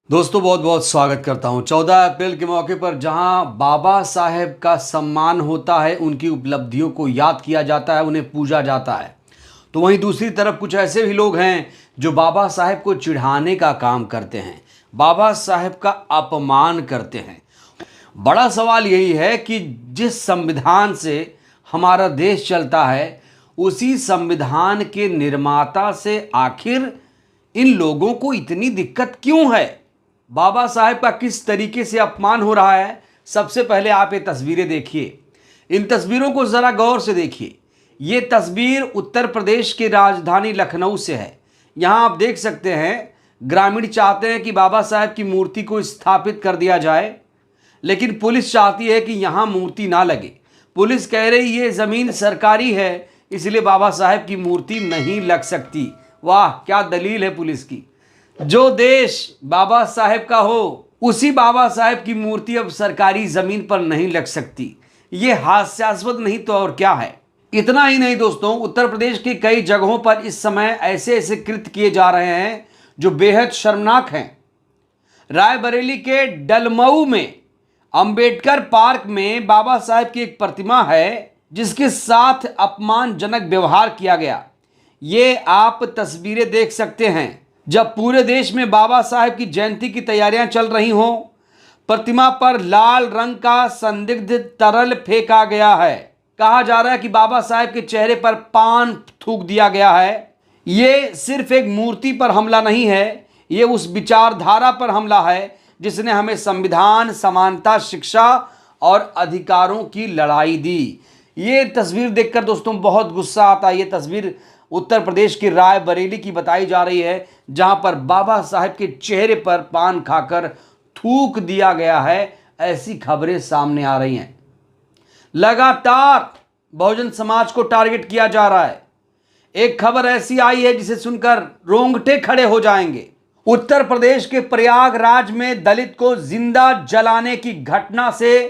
दोस्तों बहुत बहुत स्वागत करता हूं 14 अप्रैल के मौके पर जहां बाबा साहेब का सम्मान होता है, उनकी उपलब्धियों को याद किया जाता है, उन्हें पूजा जाता है। तो वहीं दूसरी तरफ कुछ ऐसे भी लोग हैं जो बाबा साहेब को चिढ़ाने का काम करते हैं, बाबा साहेब का अपमान करते हैं। बड़ा सवाल यही है कि जिस संविधान से हमारा देश चलता है, उसी संविधान के निर्माता से आखिर इन लोगों को इतनी दिक्कत क्यों है? बाबा साहेब का किस तरीके से अपमान हो रहा है? सबसे पहले आप ये तस्वीरें देखिए। इन तस्वीरों को ज़रा गौर से देखिए। ये तस्वीर उत्तर प्रदेश की राजधानी लखनऊ से है। यहाँ आप देख सकते हैं, ग्रामीण चाहते हैं कि बाबा साहेब की मूर्ति को स्थापित कर दिया जाए, लेकिन पुलिस चाहती है कि यहाँ मूर्ति ना लगे। पुलिस कह रही ये ज़मीन सरकारी है, इसलिए बाबा साहेब की मूर्ति नहीं लग सकती। वाह, क्या दलील है पुलिस की। जो देश बाबा साहेब का हो, उसी बाबा साहेब की मूर्ति अब सरकारी जमीन पर नहीं लग सकती। ये हास्यास्पद नहीं तो और क्या है। इतना ही नहीं दोस्तों, उत्तर प्रदेश की कई जगहों पर इस समय ऐसे ऐसे कृत्य किए जा रहे हैं जो बेहद शर्मनाक हैं। रायबरेली के डलमऊ में अंबेडकर पार्क में बाबा साहेब की एक प्रतिमा है जिसके साथ अपमानजनक व्यवहार किया गया। ये आप तस्वीरें देख सकते हैं। जब पूरे देश में बाबा साहेब की जयंती की तैयारियां चल रही हों, प्रतिमा पर लाल रंग का संदिग्ध तरल फेंका गया है। कहा जा रहा है कि बाबा साहेब के चेहरे पर पान थूक दिया गया है। ये सिर्फ एक मूर्ति पर हमला नहीं है, ये उस विचारधारा पर हमला है जिसने हमें संविधान, समानता, शिक्षा और अधिकारों की लड़ाई दी। ये तस्वीर देखकर दोस्तों बहुत गुस्सा आता है। ये तस्वीर उत्तर प्रदेश की रायबरेली की बताई जा रही है, जहां पर बाबा साहेब के चेहरे पर पान खाकर थूक दिया गया है। ऐसी खबरें सामने आ रही हैं। लगातार बहुजन समाज को टारगेट किया जा रहा है। एक खबर ऐसी आई है जिसे सुनकर रोंगटे खड़े हो जाएंगे। उत्तर प्रदेश के प्रयागराज में दलित को जिंदा जलाने की घटना से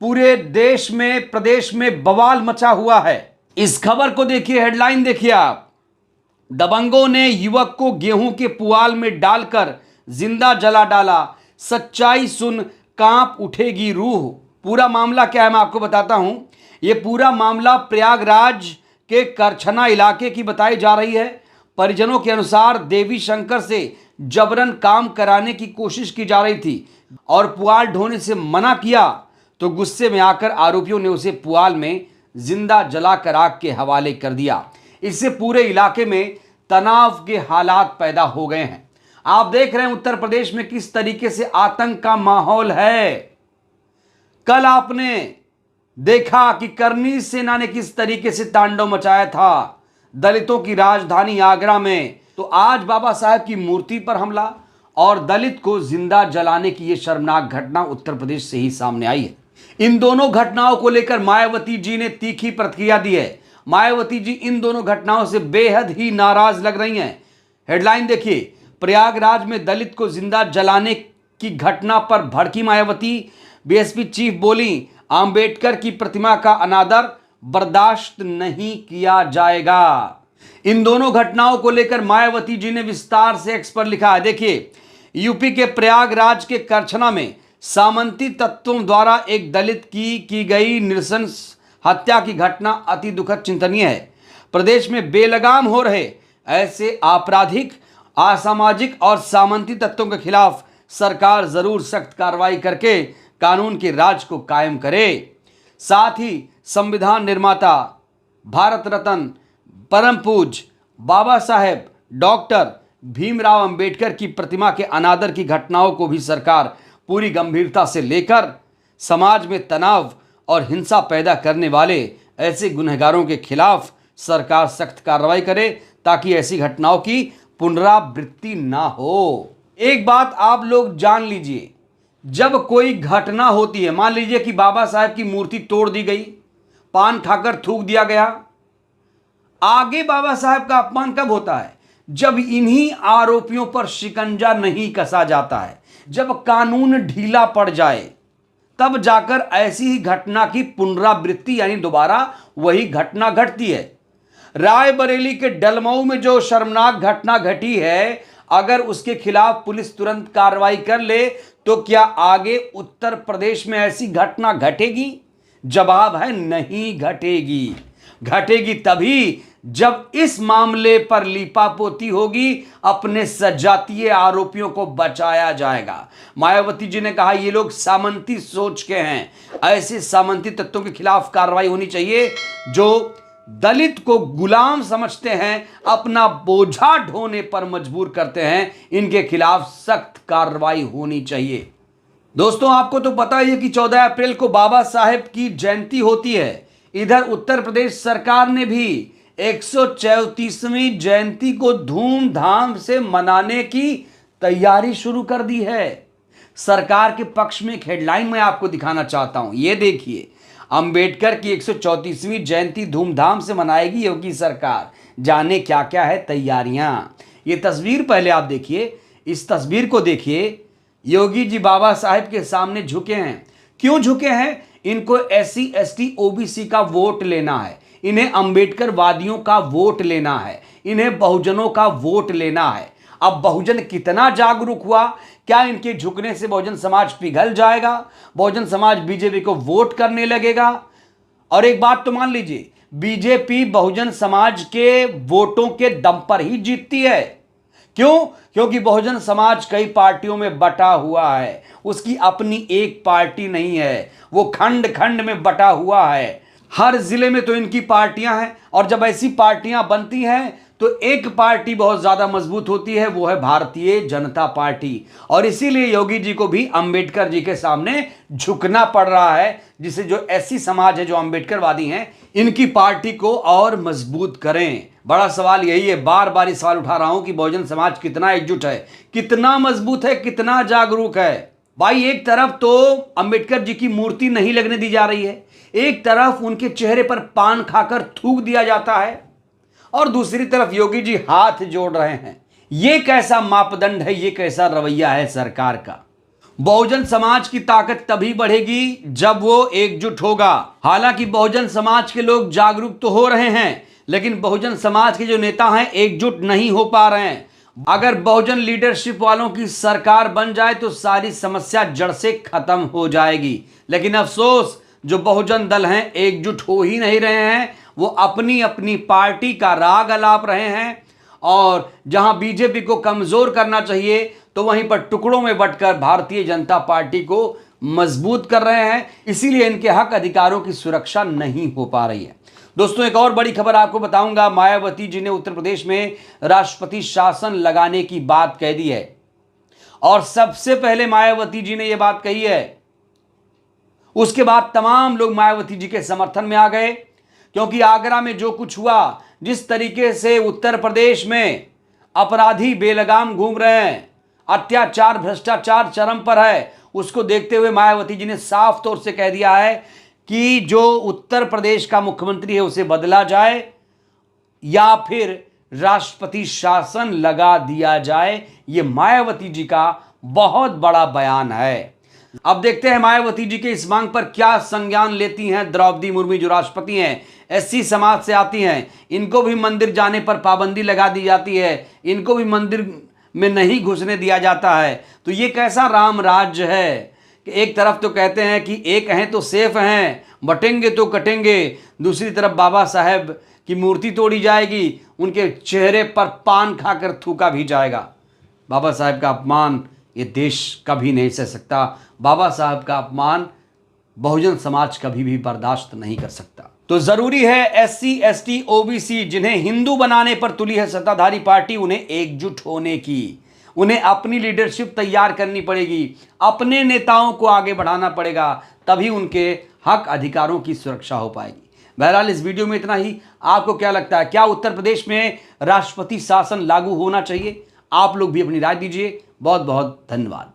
पूरे देश में, प्रदेश में बवाल मचा हुआ है। इस खबर को देखिए, हेडलाइन देखिए आप। दबंगों ने युवक को गेहूं के पुआल में डालकर जिंदा जला डाला, सच्चाई सुन कांप उठेगी रूह। पूरा मामला क्या है मैं आपको बताता हूं। यह पूरा मामला प्रयागराज के करछना इलाके की बताई जा रही है। परिजनों के अनुसार देवी शंकर से जबरन काम कराने की कोशिश की जा रही थी और पुआल ढोने से मना किया तो गुस्से में आकर आरोपियों ने उसे पुआल में जिंदा जलाकर आग के हवाले कर दिया। इससे पूरे इलाके में तनाव के हालात पैदा हो गए हैं। आप देख रहे हैं उत्तर प्रदेश में किस तरीके से आतंक का माहौल है। कल आपने देखा कि करनी सेना ने किस तरीके से तांडव मचाया था दलितों की राजधानी आगरा में। तो आज बाबा साहेब की मूर्ति पर हमला और दलित को जिंदा जलाने की यह शर्मनाक घटना उत्तर प्रदेश से ही सामने आई है। इन दोनों घटनाओं को लेकर मायावती जी ने तीखी प्रतिक्रिया दी है। मायावती जी इन दोनों घटनाओं से बेहद ही नाराज लग रही हैं। हेडलाइन देखिए, प्रयागराज में दलित को जिंदा जलाने की घटना पर भड़की मायावती। बीएसपी चीफ बोली, अंबेडकर की प्रतिमा का अनादर बर्दाश्त नहीं किया जाएगा। इन दोनों घटनाओं को लेकर मायावती जी ने विस्तार से एक्स पर लिखा है। देखिए, यूपी के प्रयागराज के करछना में सामंती तत्वों द्वारा एक दलित की गई नृशंस हत्या की घटना अति दुखद चिंतनीय है। प्रदेश में बेलगाम हो रहे ऐसे आपराधिक, असामाजिक और सामंती तत्वों के खिलाफ सरकार जरूर सख्त कार्रवाई करके कानून के राज को कायम करे। साथ ही संविधान निर्माता, भारत रत्न, परम पूज्य बाबा साहेब डॉक्टर भीमराव अंबेडकर की प्रतिमा के अनादर की घटनाओं को भी सरकार पूरी गंभीरता से लेकर समाज में तनाव और हिंसा पैदा करने वाले ऐसे गुनहगारों के खिलाफ सरकार सख्त कार्रवाई करे ताकि ऐसी घटनाओं की पुनरावृत्ति ना हो। एक बात आप लोग जान लीजिए, जब कोई घटना होती है, मान लीजिए कि बाबा साहेब की मूर्ति तोड़ दी गई, पान खाकर थूक दिया गया, आगे बाबा साहेब का अपमान कब होता है? जब इन्हीं आरोपियों पर शिकंजा नहीं कसा जाता है, जब कानून ढीला पड़ जाए, तब जाकर ऐसी ही घटना की पुनरावृत्ति यानी दोबारा वही घटना घटती है। रायबरेली के डलमऊ में जो शर्मनाक घटना घटी है, अगर उसके खिलाफ पुलिस तुरंत कार्रवाई कर ले तो क्या आगे उत्तर प्रदेश में ऐसी घटना घटेगी? जवाब है नहीं घटेगी। घटेगी तभी जब इस मामले पर लीपापोती होगी, अपने सजातीय आरोपियों को बचाया जाएगा। मायावती जी ने कहा ये लोग सामंती सोच के हैं, ऐसे सामंती तत्वों के खिलाफ कार्रवाई होनी चाहिए जो दलित को गुलाम समझते हैं, अपना बोझा ढोने पर मजबूर करते हैं। इनके खिलाफ सख्त कार्रवाई होनी चाहिए। दोस्तों, आपको तो पता ही है कि 14 अप्रैल को बाबा साहेब की जयंती होती है। इधर उत्तर प्रदेश सरकार ने भी 134वीं जयंती को धूमधाम से मनाने की तैयारी शुरू कर दी है। सरकार के पक्ष में एक हेडलाइन मैं आपको दिखाना चाहता हूं। यह देखिए, अंबेडकर की 134वीं जयंती धूमधाम से मनाएगी योगी सरकार। जाने क्या क्या है तैयारियां। ये तस्वीर पहले आप देखिए, इस तस्वीर को देखिए। योगी जी बाबा साहेब के सामने झुके हैं। क्यों झुके हैं? इनको SC ST OBC का वोट लेना है, इन्हें अंबेडकर वादियों का वोट लेना है, इन्हें बहुजनों का वोट लेना है। अब बहुजन कितना जागरूक हुआ? क्या इनके झुकने से बहुजन समाज पिघल जाएगा? बहुजन समाज बीजेपी को वोट करने लगेगा? और एक बात तो मान लीजिए, बीजेपी बहुजन समाज के वोटों के दम पर ही जीतती है। क्यों? क्योंकि बहुजन समाज कई पार्टियों में बटा हुआ है, उसकी अपनी एक पार्टी नहीं है, वो खंड खंड में बटा हुआ है। हर जिले में तो इनकी पार्टियां हैं, और जब ऐसी पार्टियां बनती हैं तो एक पार्टी बहुत ज्यादा मजबूत होती है, वो है भारतीय जनता पार्टी। और इसीलिए योगी जी को भी अंबेडकर जी के सामने झुकना पड़ रहा है, जिसे जो SC समाज है, जो अंबेडकरवादी हैं, इनकी पार्टी को और मजबूत करें। बड़ा सवाल यही है, बार बार ये सवाल उठा रहा हूं कि बहुजन समाज कितना एकजुट है, कितना मजबूत है, कितना जागरूक है। भाई, एक तरफ तो अंबेडकर जी की मूर्ति नहीं लगने दी जा रही है, एक तरफ उनके चेहरे पर पान खाकर थूक दिया जाता है, और दूसरी तरफ योगी जी हाथ जोड़ रहे हैं। यह कैसा मापदंड है, यह कैसा रवैया है सरकार का? बहुजन समाज की ताकत तभी बढ़ेगी जब वो एकजुट होगा। हालांकि बहुजन समाज के लोग जागरूक तो हो रहे हैं, लेकिन बहुजन समाज के जो नेता हैं एकजुट नहीं हो पा रहे हैं। अगर बहुजन लीडरशिप वालों की सरकार बन जाए तो सारी समस्या जड़ से खत्म हो जाएगी। लेकिन अफसोस, जो बहुजन दल हैं एकजुट हो ही नहीं रहे हैं, वो अपनी अपनी पार्टी का राग अलाप रहे हैं, और जहां बीजेपी को कमजोर करना चाहिए तो वहीं पर टुकड़ों में बंटकर भारतीय जनता पार्टी को मजबूत कर रहे हैं। इसीलिए इनके हक अधिकारों की सुरक्षा नहीं हो पा रही है। दोस्तों, एक और बड़ी खबर आपको बताऊंगा। मायावती जी ने उत्तर प्रदेश में राष्ट्रपति शासन लगाने की बात कह दी है, और सबसे पहले मायावती जी ने यह बात कही है, उसके बाद तमाम लोग मायावती जी के समर्थन में आ गए। क्योंकि आगरा में जो कुछ हुआ, जिस तरीके से उत्तर प्रदेश में अपराधी बेलगाम घूम रहे हैं, अत्याचार भ्रष्टाचार चरम पर है, उसको देखते हुए मायावती जी ने साफ तौर से कह दिया है कि जो उत्तर प्रदेश का मुख्यमंत्री है उसे बदला जाए या फिर राष्ट्रपति शासन लगा दिया जाए। यह मायावती जी का बहुत बड़ा बयान है। अब देखते हैं मायावती जी के इस मांग पर क्या संज्ञान लेती हैं द्रौपदी मुर्मू, जो राष्ट्रपति हैं, SC समाज से आती हैं। इनको भी मंदिर जाने पर पाबंदी लगा दी जाती है, इनको भी मंदिर में नहीं घुसने दिया जाता है। तो ये कैसा राम राज्य है कि एक तरफ तो कहते हैं कि एक हैं तो सेफ हैं, बटेंगे तो कटेंगे, दूसरी तरफ बाबा साहेब की मूर्ति तोड़ी जाएगी, उनके चेहरे पर पान खाकर थूका भी जाएगा। बाबा साहेब का अपमान ये देश कभी नहीं सह सकता। बाबा साहब का अपमान बहुजन समाज कभी भी बर्दाश्त नहीं कर सकता। तो जरूरी है SC ST OBC जिन्हें हिंदू बनाने पर तुली है सत्ताधारी पार्टी, उन्हें एकजुट होने की, उन्हें अपनी लीडरशिप तैयार करनी पड़ेगी, अपने नेताओं को आगे बढ़ाना पड़ेगा, तभी उनके हक अधिकारों की सुरक्षा हो पाएगी। बहरहाल इस वीडियो में इतना ही। आपको क्या लगता है, क्या उत्तर प्रदेश में राष्ट्रपति शासन लागू होना चाहिए? आप लोग भी अपनी राय दीजिए। बहुत बहुत धन्यवाद।